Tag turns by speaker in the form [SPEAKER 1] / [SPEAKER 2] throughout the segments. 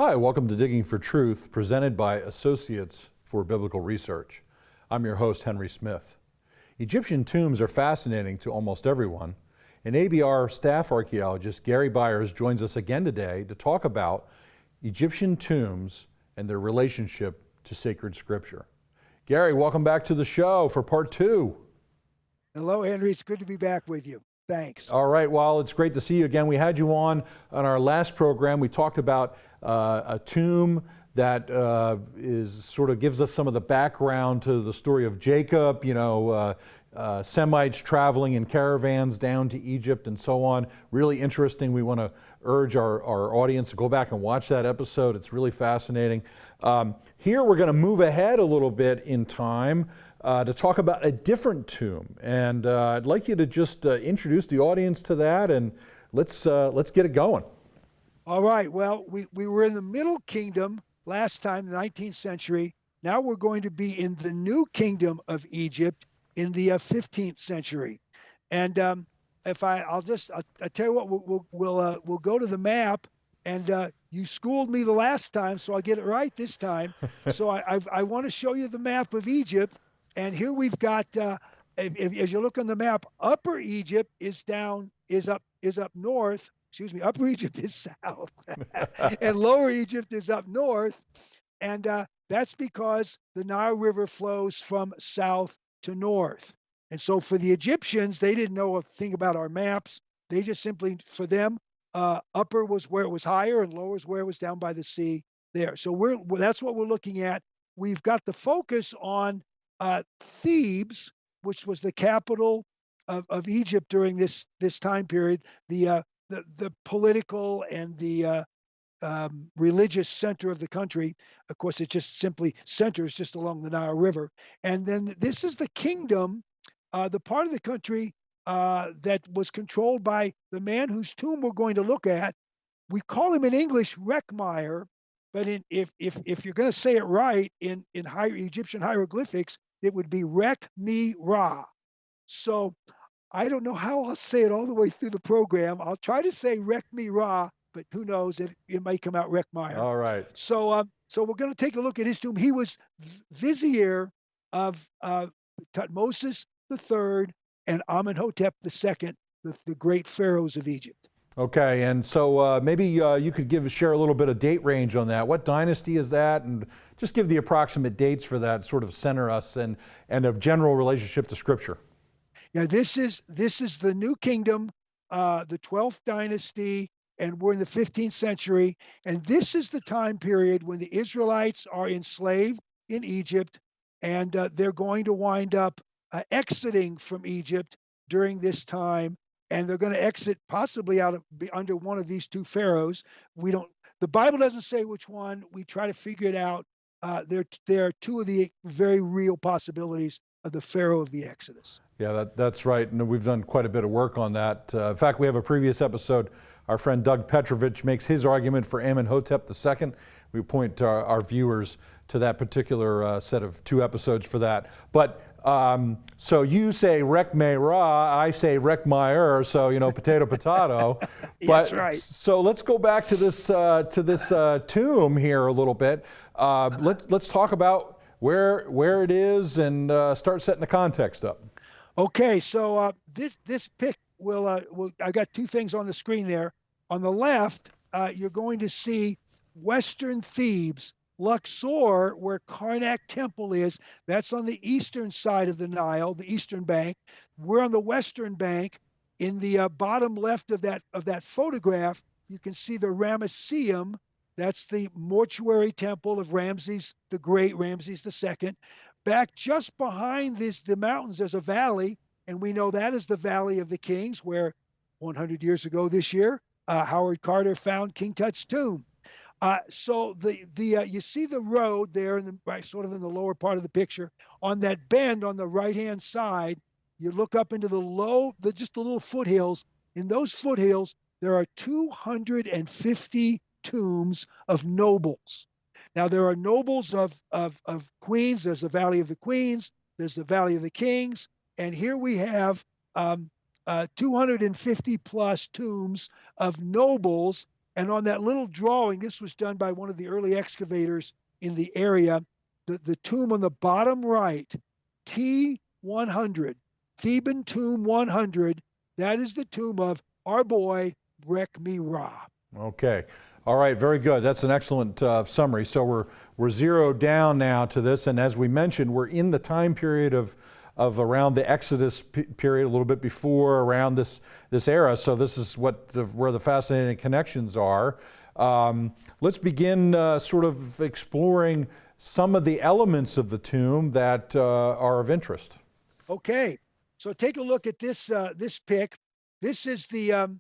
[SPEAKER 1] Hi, welcome to Digging for Truth, presented by Associates for Biblical Research. I'm your host, Henry Smith. Egyptian tombs are fascinating to almost everyone, and ABR staff archaeologist Gary Byers joins us again today to talk about Egyptian tombs and their relationship to sacred scripture. Gary, welcome back to the show for part 2.
[SPEAKER 2] Hello, Henry. It's good to be back with you. Thanks.
[SPEAKER 1] All right. Well, it's great to see you again. We had you on our last program. We talked about a tomb that gives us some of the background to the story of Jacob, Semites traveling in caravans down to Egypt and so on. Really interesting. We want to urge our audience to go back and watch that episode. It's really fascinating. Here we're going to move ahead a little bit in time to talk about a different tomb. And I'd like you to just introduce the audience to that, and let's get it going.
[SPEAKER 2] All right. Well, we were in the Middle Kingdom last time, the 19th century. Now we're going to be in the New Kingdom of Egypt in the 15th century. And I'll tell you what, we'll go to the map. And you schooled me the last time, so I'll get it right this time. So I want to show you the map of Egypt. And here we've got, as you look on the map, Upper Egypt is up north. Excuse me, Upper Egypt is south, and Lower Egypt is up north. And that's because the Nile River flows from south to north. And so for the Egyptians, they didn't know a thing about our maps. They just simply, for them, upper was where it was higher and lower is where it was down by the sea there. So that's what we're looking at. We've got the focus on Thebes, which was the capital of Egypt during this time period, the political and the religious center of the country. Of course, it just simply centers just along the Nile River. And then this is the kingdom, the part of the country that was controlled by the man whose tomb we're going to look at. We call him in English Rekhmire, but if you're going to say it right in Egyptian hieroglyphics, it would be Rekhmire. So I don't know how I'll say it all the way through the program. I'll try to say Rekhmire, but who knows? It might come out Rekhmire.
[SPEAKER 1] All right.
[SPEAKER 2] So we're going to take a look at his tomb. He was vizier of Thutmose III and Amenhotep II, the great pharaohs of Egypt.
[SPEAKER 1] Okay, and so maybe you could share a little bit of date range on that. What dynasty is that? And just give the approximate dates for that, sort of center us and a general relationship to Scripture.
[SPEAKER 2] Yeah, this is the New Kingdom, the 12th dynasty, and we're in the 15th century. And this is the time period when the Israelites are enslaved in Egypt, and they're going to wind up exiting from Egypt during this time. And they're going to exit possibly under one of these two pharaohs. The Bible doesn't say which one. We try to figure it out. There are two of the very real possibilities of the pharaoh of the Exodus.
[SPEAKER 1] Yeah, that's right. And we've done quite a bit of work on that. In fact, we have a previous episode. Our friend Doug Petrovich makes his argument for Amenhotep II. We point our viewers to that particular set of 2 episodes for that. But so you say Rekhmire, I say Rekhmire, so potato potato.
[SPEAKER 2] That's right.
[SPEAKER 1] So let's go back to this tomb here a little bit. Let's talk about where it is and start setting the context up.
[SPEAKER 2] Okay, so this pic I got 2 things on the screen there. On the left, you're going to see Western Thebes. Luxor, where Karnak Temple is, that's on the eastern side of the Nile, the eastern bank. We're on the western bank. In the bottom left of that photograph, you can see the Ramesseum. That's the mortuary temple of Ramses the Great, Ramses II. Back just behind the mountains, there's a valley, and we know that is the Valley of the Kings, where 100 years ago this year, Howard Carter found King Tut's tomb. So you see the road there sort of in the lower part of the picture. On that bend on the right-hand side, you look up into just the little foothills. In those foothills, there are 250 tombs of nobles. Now, there are nobles of queens. There's the Valley of the Queens. There's the Valley of the Kings. And here we have 250 plus tombs of nobles. And on that little drawing, this was done by one of the early excavators in the area, the tomb on the bottom right, T100, Theban tomb 100, that is the tomb of our boy Rekhmire.
[SPEAKER 1] Okay. All right, very good. That's an excellent summary. So we're zeroed down now to this, and as we mentioned, we're in the time period of around the Exodus period, a little bit before, around this era. So this is where the fascinating connections are. Let's begin sort of exploring some of the elements of the tomb that are of interest.
[SPEAKER 2] Okay, so take a look at this this pic. This is the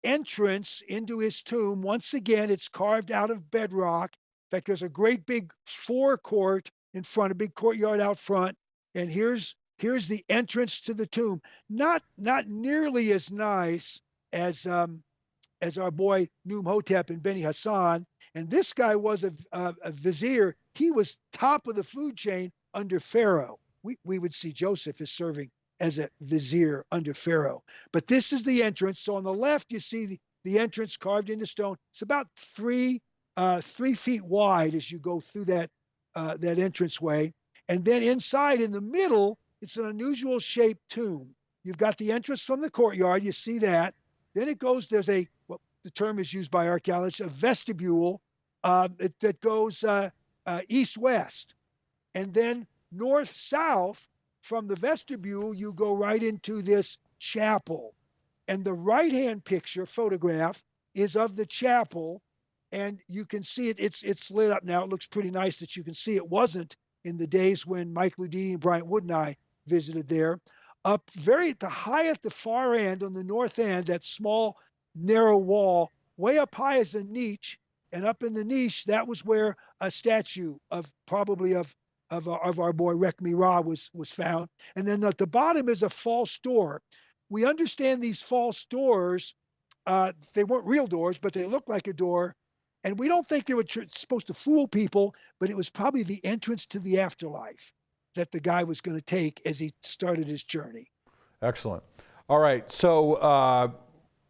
[SPEAKER 2] entrance into his tomb. Once again, it's carved out of bedrock. In fact, there's a great big forecourt in front, a big courtyard out front, and here's the entrance to the tomb. Not nearly as nice as our boy Numhotep and Beni Hassan. And this guy was a vizier. He was top of the food chain under Pharaoh. We would see Joseph as serving as a vizier under Pharaoh. But this is the entrance. So on the left, you see the entrance carved into stone. It's about 3 feet wide as you go through that entranceway. And then inside, in the middle, it's an unusual shaped tomb. You've got the entrance from the courtyard. You see that. Then it goes, there's what the term is used by archaeologists, a vestibule that goes east-west. And then north-south from the vestibule, you go right into this chapel. And the right-hand picture, photograph, is of the chapel. And you can see it, it's lit up now. It looks pretty nice that you can see it wasn't in the days when Mike Ludini and Bryant Wood and I visited there. Up high at the far end, on the north end, that small narrow wall, way up high is a niche, and up in the niche, that was where a statue of our boy Rekhmire was found. And then at the bottom is a false door. We understand these false doors, they weren't real doors, but they looked like a door. And we don't think they were supposed to fool people, but it was probably the entrance to the afterlife that the guy was going to take as he started his journey.
[SPEAKER 1] Excellent. All right, so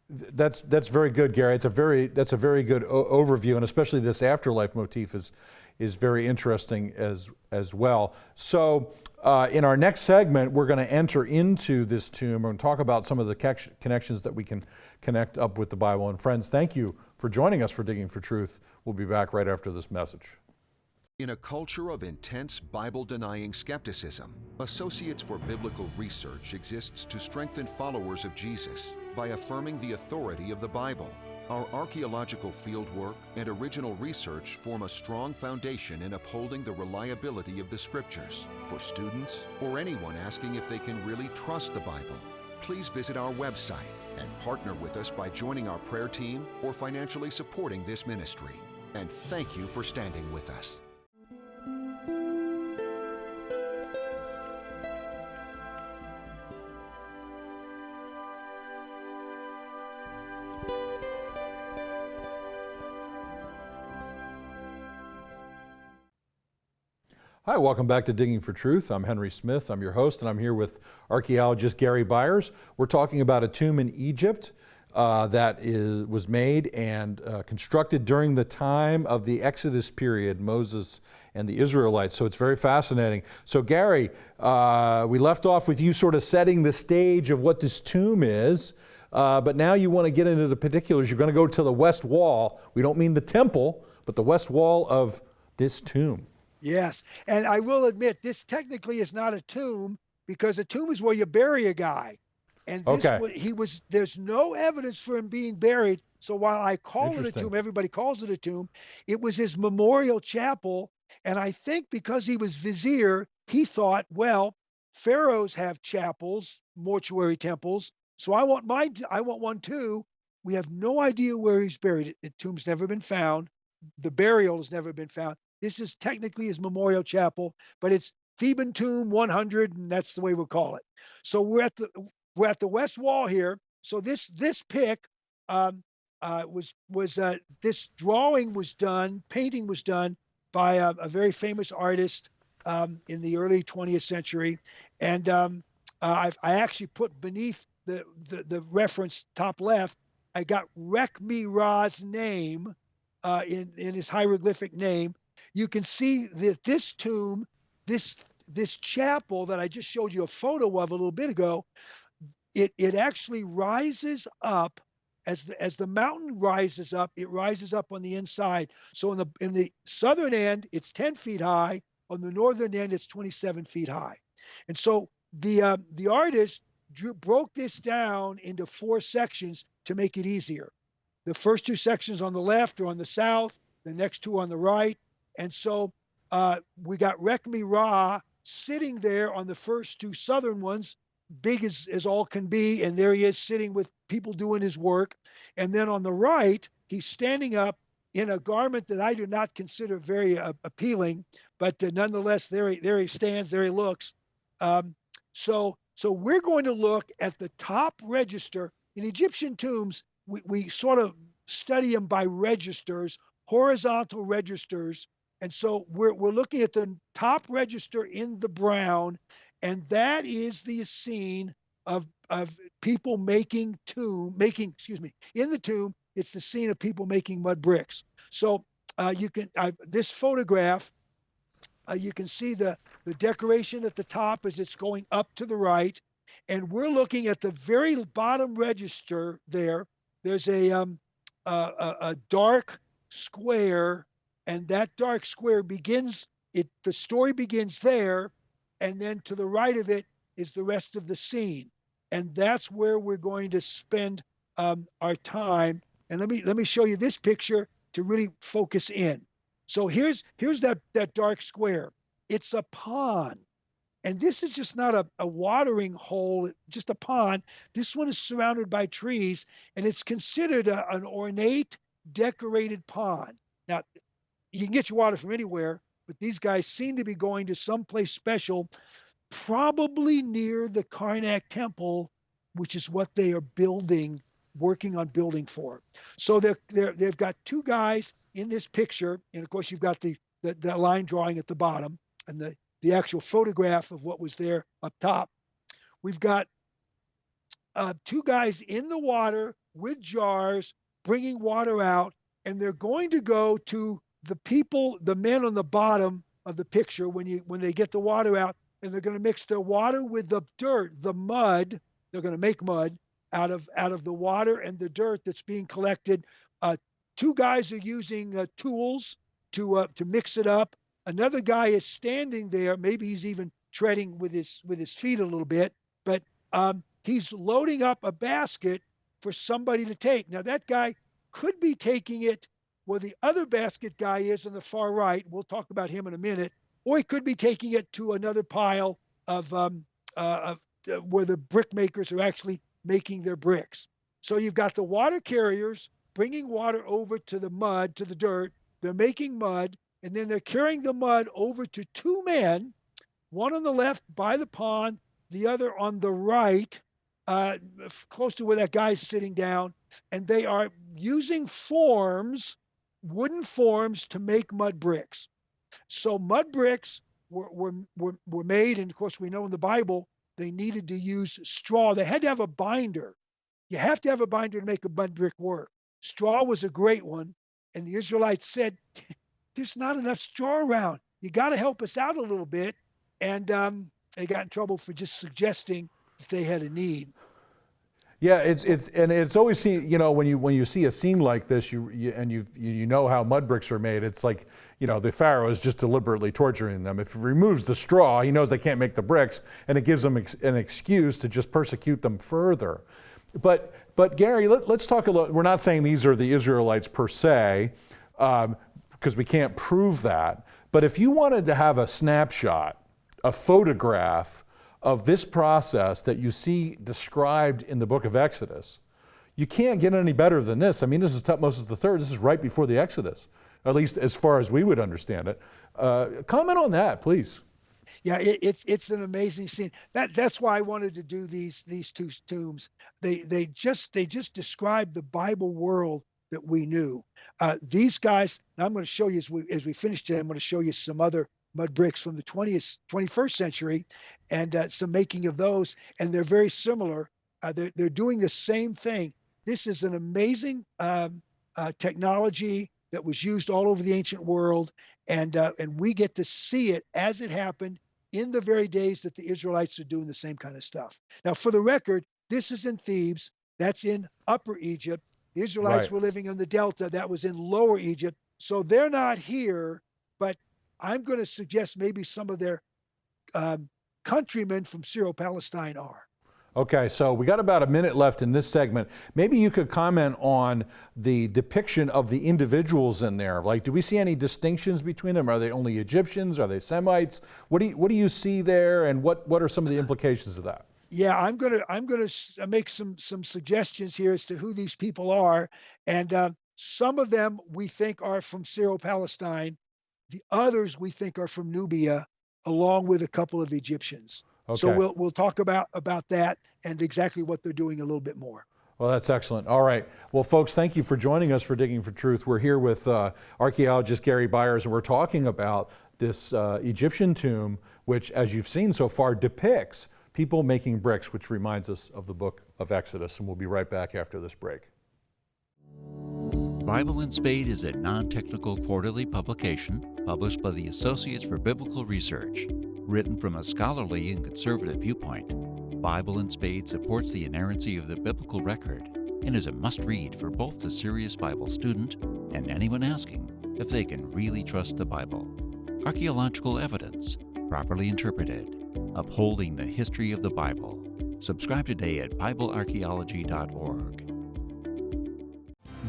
[SPEAKER 1] that's very good, Gary. That's a very good overview, and especially this afterlife motif is very interesting as well. So in our next segment, we're going to enter into this tomb and talk about some of the connections that we can connect up with the Bible. And friends, thank you for joining us for Digging for Truth. We'll be back right after this message.
[SPEAKER 3] In a culture of intense Bible-denying skepticism, Associates for Biblical Research exists to strengthen followers of Jesus by affirming the authority of the Bible. Our archaeological fieldwork and original research form a strong foundation in upholding the reliability of the Scriptures. For students or anyone asking if they can really trust the Bible, please visit our website and partner with us by joining our prayer team or financially supporting this ministry. And thank you for standing with us.
[SPEAKER 1] Hi, welcome back to Digging for Truth. I'm Henry Smith. I'm your host, and I'm here with archaeologist Gary Byers. We're talking about a tomb in Egypt that was made and constructed during the time of the Exodus period, Moses and the Israelites. So it's very fascinating. So Gary, we left off with you sort of setting the stage of what this tomb is, but now you want to get into the particulars. You're going to go to the west wall. We don't mean the temple, but the west wall of this tomb.
[SPEAKER 2] Yes, and I will admit, this technically is not a tomb, because a tomb is where you bury a guy. And this there's no evidence for him being buried. So while I call it a tomb, everybody calls it a tomb, it was his memorial chapel. And I think because he was vizier, he thought, well, pharaohs have chapels, mortuary temples, so I want one too. We have no idea where he's buried. The tomb's never been found. The burial has never been found. This is technically his memorial chapel, but it's Theban tomb 100, and that's the way we'll call it. So we're at the west wall here. So this pic this drawing was done, painting was done by a very famous artist in the early 20th century, and I actually put beneath the reference top left, I got Rekhmire's name in his hieroglyphic name. You can see that this tomb, this chapel that I just showed you a photo of a little bit ago, it actually rises up as the mountain rises up. It rises up on the inside. So in the southern end, it's 10 feet high. On the northern end, it's 27 feet high. And so the artist broke this down into 4 sections to make it easier. The first 2 sections on the left are on the south, the next 2 on the right. And so we got Rekhmire sitting there on the first 2 southern ones, big as all can be, and there he is sitting with people doing his work. And then on the right, he's standing up in a garment that I do not consider very appealing, but nonetheless, there he stands, there he looks. So we're going to look at the top register. In Egyptian tombs, we sort of study them by registers, horizontal registers. And so we're looking at the top register in the brown, and that is the scene of people making in the tomb. It's the scene of people making mud bricks. So this photograph, you can see the decoration at the top as it's going up to the right, and we're looking at the very bottom register there. There's a dark square, and that dark square the story begins there, and then to the right of it is the rest of the scene. And that's where we're going to spend our time. And let me show you this picture to really focus in. So here's that dark square. It's a pond. And this is just not a watering hole, just a pond. This one is surrounded by trees, and it's considered an ornate, decorated pond. Now, you can get your water from anywhere, but these guys seem to be going to someplace special, probably near the Karnak temple, which is what they are working on building for. So they've got 2 guys in this picture, and of course you've got the line drawing at the bottom and the actual photograph of what was there up top. We've got 2 guys in the water with jars bringing water out, and they're going to go to the men on the bottom of the picture when they get the water out, and they're going to mix their water with the dirt, the mud. They're going to make mud out of the water and the dirt that's being collected. 2 guys are using tools to mix it up. Another guy is standing there. Maybe he's even treading with his feet a little bit, but he's loading up a basket for somebody to take. Now that guy could be taking it where the other basket guy is on the far right. We'll talk about him in a minute. Or he could be taking it to another pile of where the brick makers are actually making their bricks. So you've got the water carriers bringing water over to the mud, to the dirt. They're making mud, and then they're carrying the mud over to 2 men, one on the left by the pond, the other on the right, close to where that guy's sitting down. And they are using wooden forms to make mud bricks. So mud bricks were made, and of course we know in the Bible they needed to use straw. They had to have a binder. You have to have a binder to make a mud brick work. Straw was a great one, and the Israelites said, there's not enough straw around. You got to help us out a little bit. And they got in trouble for just suggesting that they had a need.
[SPEAKER 1] Yeah, it's always seen, when you see a scene like this, you know how mud bricks are made. It's like, the Pharaoh is just deliberately torturing them. If he removes the straw, he knows they can't make the bricks, and it gives them an excuse to just persecute them further. But Gary, let's talk a little. We're not saying these are the Israelites per se, because we can't prove that. But if you wanted to have a snapshot, a photograph of this process that you see described in the book of Exodus, you can't get any better than this. I mean, this is Tutmosis III. This is right before the Exodus, at least as far as we would understand it. Comment on that, please.
[SPEAKER 2] Yeah, it's an amazing scene. That's why I wanted to do these 2 tombs. They just describe the Bible world that we knew. These guys. Now I'm going to show you as we finish today. I'm going to show you some other mud bricks from the 21st century, and some making of those, and they're very similar. They're doing the same thing. This is an amazing technology that was used all over the ancient world, and we get to see it as it happened in the very days that the Israelites are doing the same kind of stuff. Now, for the record, this is in Thebes. That's in Upper Egypt. The Israelites were living in the Delta. That was in Lower Egypt. So they're not here, but I'm going to suggest maybe some of their countrymen from Syro-Palestine are.
[SPEAKER 1] Okay, so we got about a minute left in this segment. Maybe you could comment on the depiction of the individuals in there. Like, do we see any distinctions between them? Are they only Egyptians? Are they Semites? What do you see there, and what are some of the implications of that?
[SPEAKER 2] Yeah, I'm gonna make some suggestions here as to who these people are, and some of them we think are from Syro-Palestine. The others we think are from Nubia, along with a couple of Egyptians.
[SPEAKER 1] Okay.
[SPEAKER 2] So we'll talk about that and exactly what they're doing a little bit more.
[SPEAKER 1] Well, that's excellent. All right. Well, folks, thank you for joining us for Digging for Truth. We're here with archaeologist Gary Byers, and we're talking about this Egyptian tomb, which, as you've seen so far, depicts people making bricks, which reminds us of the book of Exodus. And we'll be right back after this break.
[SPEAKER 4] Bible and Spade is a non-technical quarterly publication published by the Associates for Biblical Research. Written from a scholarly and conservative viewpoint, Bible and Spade supports the inerrancy of the biblical record and is a must-read for both the serious Bible student and anyone asking if they can really trust the Bible. Archaeological evidence, properly interpreted, upholding the history of the Bible. Subscribe today at BibleArchaeology.org.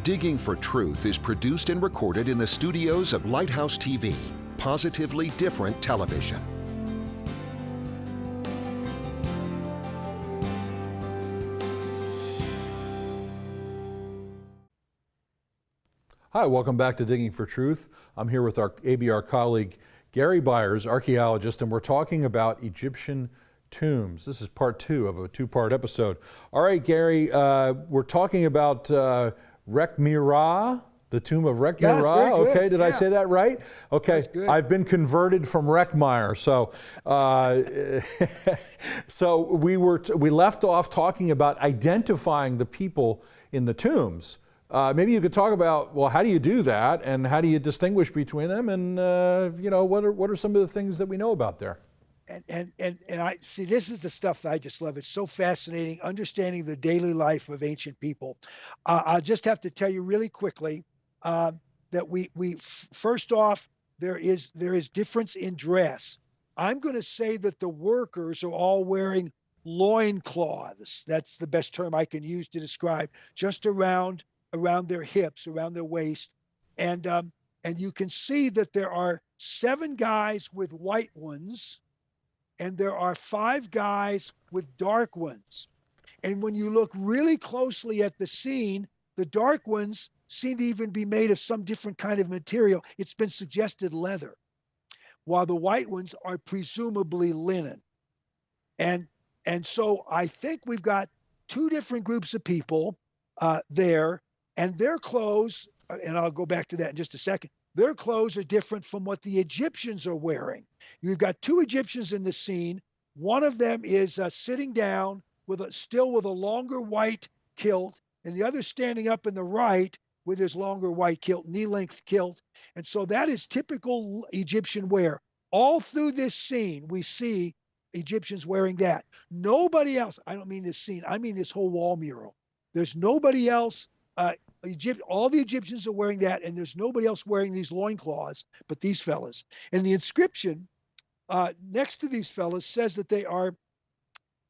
[SPEAKER 3] Digging for Truth is produced and recorded in the studios of Lighthouse TV, positively different television.
[SPEAKER 1] Hi, welcome back to Digging for Truth. I'm here with our ABR colleague, Gary Byers, archaeologist, and we're talking about Egyptian tombs. This is part 2 of a 2-part episode. All right, Gary, we're talking about Rekhmire, the tomb of Rekhmire.
[SPEAKER 2] Yeah,
[SPEAKER 1] okay, did I say that right? Okay, I've been converted from Rekhmire. So, so we left off talking about identifying the people in the tombs. Maybe you could talk about, well, how do you do that, and how do you distinguish between them, and what are some of the things that we know about there?
[SPEAKER 2] And I see, this is the stuff that I just love. It's so fascinating, understanding the daily life of ancient people. I'll just have to tell you really quickly that we first off, there is difference in dress. I'm going to say that the workers are all wearing loincloths. That's the best term I can use to describe, just around their hips, around their waist. And you can see that there are 7 guys with white ones, and there are 5 guys with dark ones. And when you look really closely at the scene, the dark ones seem to even be made of some different kind of material. It's been suggested leather, while the white ones are presumably linen. And so I think we've got 2 different groups of people there, and their clothes, and I'll go back to that in just a second, their clothes are different from what the Egyptians are wearing. You've got 2 Egyptians in the scene. One of them is sitting down still with a longer white kilt, and the other standing up in the right with his longer white kilt, knee-length kilt. And so that is typical Egyptian wear. All through this scene, we see Egyptians wearing that. Nobody else, I don't mean this scene, I mean this whole wall mural. There's nobody else. All the Egyptians are wearing that, and there's nobody else wearing these loincloths but these fellas. And the inscription next to these fellas says that they are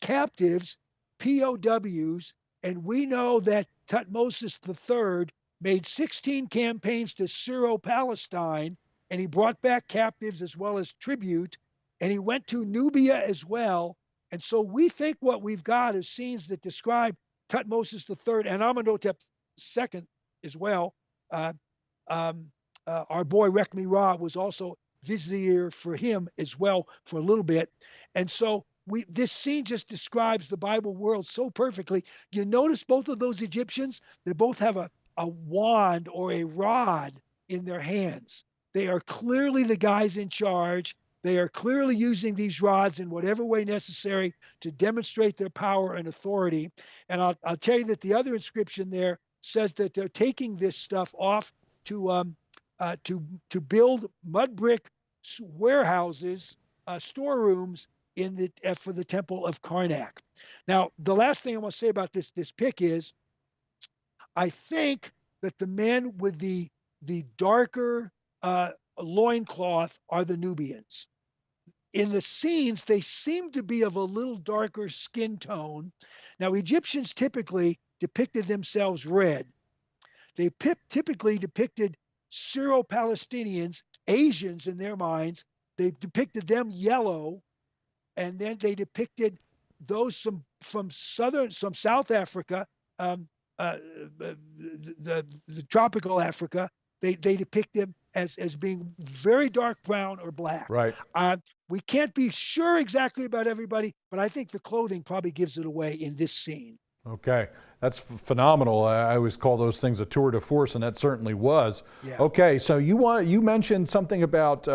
[SPEAKER 2] captives, POWs, and we know that Thutmose III made 16 campaigns to Syro-Palestine, and he brought back captives as well as tribute, and he went to Nubia as well. And so we think what we've got is scenes that describe Thutmose III and Amenhotep II as well. Our boy Rekhmire was also vizier for him as well for a little bit. And so this scene just describes the Bible world so perfectly. You notice both of those Egyptians, they both have a wand or a rod in their hands. They are clearly the guys in charge. They are clearly using these rods in whatever way necessary to demonstrate their power and authority. And I'll tell you that the other inscription there says that they're taking this stuff off to build mud brick warehouses, storerooms for the temple of Karnak. Now, the last thing I want to say about this pic is, I think that the men with the darker loincloth are the Nubians. In the scenes, they seem to be of a little darker skin tone. Now, Egyptians typically depicted themselves red. They typically depicted Syro-Palestinians, Asians in their minds. They depicted them yellow, and then they depicted those from South Africa, the tropical Africa. They depict them as being very dark brown or black.
[SPEAKER 1] Right.
[SPEAKER 2] We can't be sure exactly about everybody, but I think the clothing probably gives it away in this scene.
[SPEAKER 1] Okay, that's phenomenal. I always call those things a tour de force, and that certainly was.
[SPEAKER 2] Yeah.
[SPEAKER 1] Okay, so you mentioned something about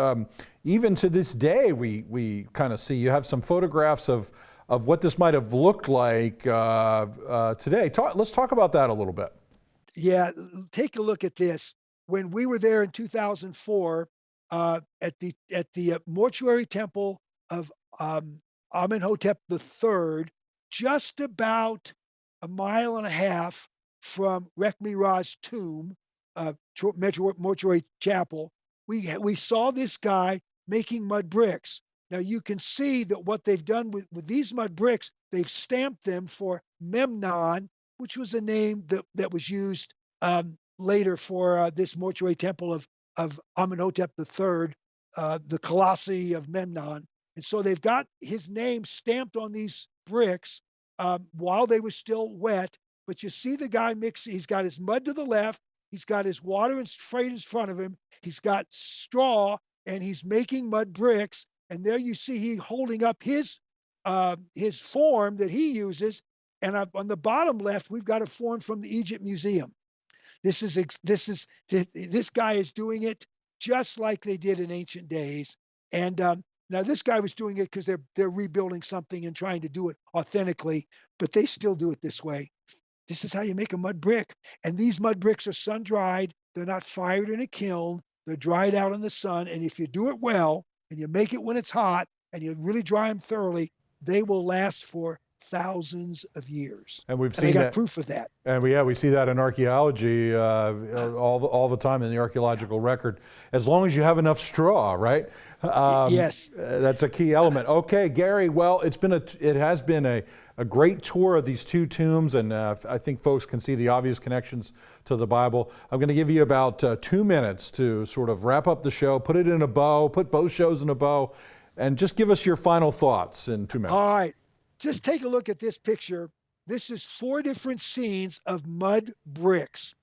[SPEAKER 1] even to this day we kind of see, you have some photographs of what this might have looked like today. Let's talk about that a little bit.
[SPEAKER 2] Yeah, take a look at this. When we were there in 2004 at the mortuary temple of Amenhotep III, just about a mile and a half from Rekhmire's tomb, mortuary chapel, we saw this guy making mud bricks. Now you can see that what they've done with these mud bricks, they've stamped them for Memnon, which was a name that was used later for this mortuary temple of Amenhotep III, the Colossi of Memnon. And so they've got his name stamped on these bricks while they were still wet. But you see the guy mixing. He's got his mud to the left. He's got his water and freight in front of him. He's got straw, and he's making mud bricks. And there you see he holding up his form that he uses. And on the bottom left, we've got a form from the Egypt Museum. This guy is doing it just like they did in ancient days. And now this guy was doing it because they're rebuilding something and trying to do it authentically, but they still do it this way. This is how you make a mud brick. And these mud bricks are sun-dried. They're not fired in a kiln. They're dried out in the sun. And if you do it well, and you make it when it's hot, and you really dry them thoroughly, they will last for thousands of years.
[SPEAKER 1] And we've seen
[SPEAKER 2] that. Proof of that.
[SPEAKER 1] And we see that in archaeology all the time in the archaeological record. As long as you have enough straw, right?
[SPEAKER 2] Yes.
[SPEAKER 1] That's a key element. Okay, Gary. Well, it has been a great tour of these two tombs, and I think folks can see the obvious connections to the Bible. I'm going to give you about 2 minutes to sort of wrap up the show, put it in a bow, put both shows in a bow, and just give us your final thoughts in 2 minutes.
[SPEAKER 2] All right. Just take a look at this picture. This is 4 different scenes of mud bricks.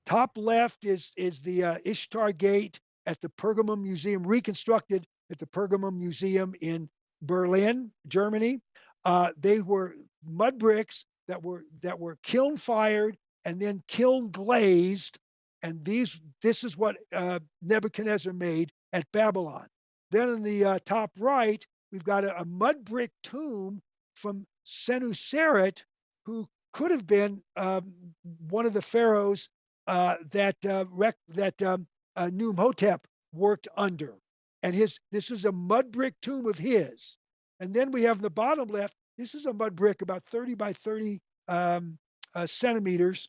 [SPEAKER 2] Top left is the Ishtar Gate at the Pergamum Museum, reconstructed at the Pergamum Museum in Berlin, Germany. They were mud bricks that were kiln fired and then kiln glazed, and this is what Nebuchadnezzar made at Babylon. Then in the top right, we've got a mud brick tomb from Senuseret, who could have been one of the pharaohs that Numhotep worked under. And this is a mud brick tomb of his. And then we have the bottom left, this is a mud brick about 30 by 30 centimeters,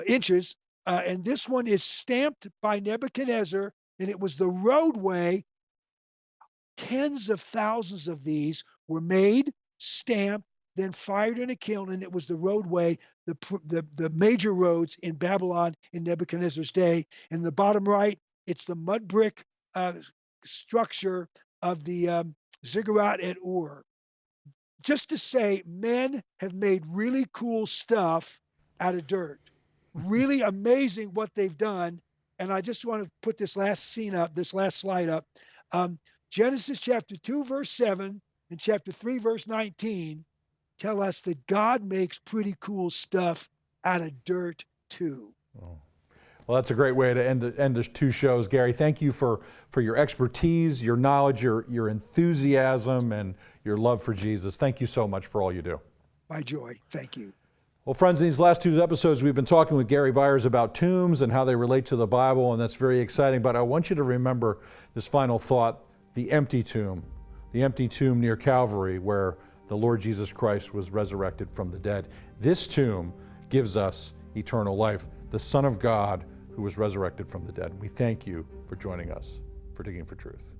[SPEAKER 2] inches. And this one is stamped by Nebuchadnezzar, and it was the roadway. Tens of thousands of these were made, stamped, then fired in a kiln, and it was the roadway, the major roads in Babylon in Nebuchadnezzar's day. In the bottom right, it's the mud brick structure of the ziggurat at Ur. Just to say, men have made really cool stuff out of dirt. Really amazing what they've done. And I just want to put this last slide up. Genesis chapter 2, verse 7 and chapter 3, verse 19 tell us that God makes pretty cool stuff out of dirt too.
[SPEAKER 1] Oh. Well, that's a great way to end the two shows. Gary, thank you for your expertise, your knowledge, your enthusiasm, and your love for Jesus. Thank you so much for all you do.
[SPEAKER 2] My joy. Thank you.
[SPEAKER 1] Well, friends, in these last two episodes, we've been talking with Gary Byers about tombs and how they relate to the Bible, and that's very exciting. But I want you to remember this final thought, the empty tomb near Calvary, where the Lord Jesus Christ was resurrected from the dead. This tomb gives us eternal life, the Son of God who was resurrected from the dead. We thank you for joining us for Digging for Truth.